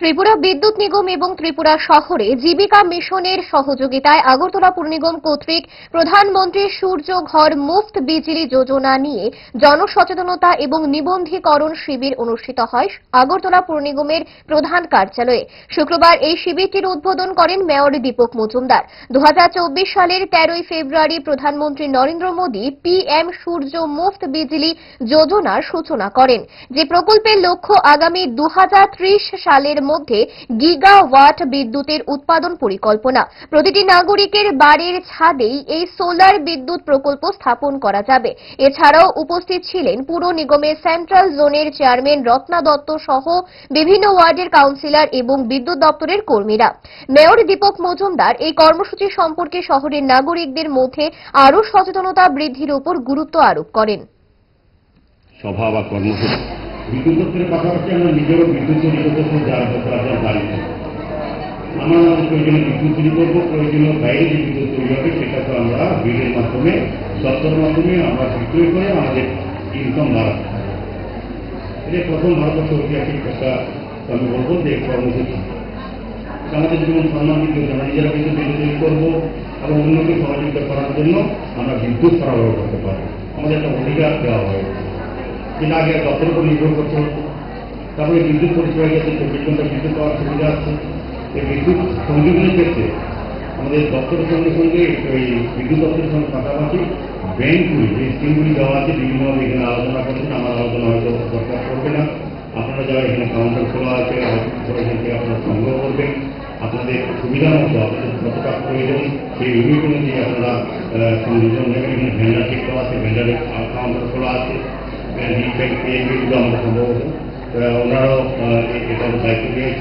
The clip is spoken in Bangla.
ত্রিপুরা বিদ্যুৎ নিগম এবং ত্রিপুরা শহরে জীবিকা মিশনের সহযোগিতায় আগরতলা পুর নিগম কর্তৃক প্রধানমন্ত্রী সূর্য ঘর মুফত বিজলি যোজনা নিয়ে জনসচেতনতা এবং নিবন্ধীকরণ শিবির অনুষ্ঠিত হয় আগরতলা পুর নিগমের প্রধান কার্যালয়ে। শুক্রবার এই শিবিরটির উদ্বোধন করেন মেয়র দীপক মজুমদার। 2024 সালের 13 ফেব্রুয়ারি প্রধানমন্ত্রী নরেন্দ্র মোদী পিএম সূর্য মুফত বিজলি যোজনার সূচনা করেন, যে প্রকল্পের লক্ষ্য আগামী 2030 সালের মধ্যে গিগাওয়াট বিদ্যুতের উৎপাদন পরিকল্পনা। প্রতিটি নাগরিকের বাড়ির ছাদেই এই সোলার বিদ্যুৎ প্রকল্প স্থাপন করা যাবে। এছাড়াও উপস্থিত ছিলেন পুর নিগমের সেন্ট্রাল জোনের চেয়ারম্যান রত্না দত্ত সহ বিভিন্ন ওয়ার্ডের কাউন্সিলর এবং বিদ্যুৎ দপ্তরের কর্মীরা। মেয়র দীপক মজুমদার এই কর্মসূচি সম্পর্কে শহরের নাগরিকদের মধ্যে আরও সচেতনতা বৃদ্ধির উপর গুরুত্ব আরোপ করেন। সভা বা কর্মসূচি বিদ্যুৎ দপ্তরের পাশাপাশি আমরা নিজেরও বিদ্যুৎ তৈরি করতে যার দাঁড়িয়ে আমরা আমাদের প্রয়োজনীয় বিদ্যুৎ তৈরি করবো, প্রয়োজনীয় বাইরে যে বিদ্যুৎ তৈরি হবে সেটা তো আমরা বিলের মাধ্যমে দপ্তরের মাধ্যমে আমরা বিক্রয় করে আমাদের ইনকাম বাড়াতে। এটা প্রথম ভারতবর্ষ ঐতিহাসিক একটা আমি বলবো যে কর্মসূচি আমাদের যেমন সম্মান বিদ্যুৎ আমরা নিজেরা বিদ্যুৎ তৈরি করবো এবং অন্যকে সহযোগিতা করার জন্য আমরা বিদ্যুৎ সরবরাহ করতে পারবো। আমাদের একটা অধিকার দেওয়া হয়েছে, যেটা আগে দপ্তরের উপর নির্ভর করতে হতো। তারপরে বিদ্যুৎ পরিষেবা গেছে, 24 ঘন্টা বিদ্যুৎ পাওয়ার সুবিধা আছে। এই বিদ্যুৎ সংযোগের ক্ষেত্রে আমাদের দপ্তরের সঙ্গে সঙ্গে ওই বিদ্যুৎ দপ্তরের সঙ্গে পাশাপাশি ব্যাংকগুলি যে স্কিমগুলি দেওয়া আছে বিভিন্নভাবে এখানে আলোচনা করছেন। আমার আলোচনা হয়তো দরকার করবে না, আপনারা যারা এখানে কাউন্টার খোলা আছে এখান থেকে আপনারা সংগ্রহ করবেন। আপনাদের সুবিধা মতো আপনাদের যতটা প্রয়োজন সেই ইউনিট অনুযায়ী আপনারা সংযোজন নেবেন। এখানে ভেন্ডার ঠিক করা আছে, ভেন্ডারের কাউন্টার খোলা আছে। আমরা সম্ভবত ওনারাও এটার দায়িত্ব নিয়েছেন।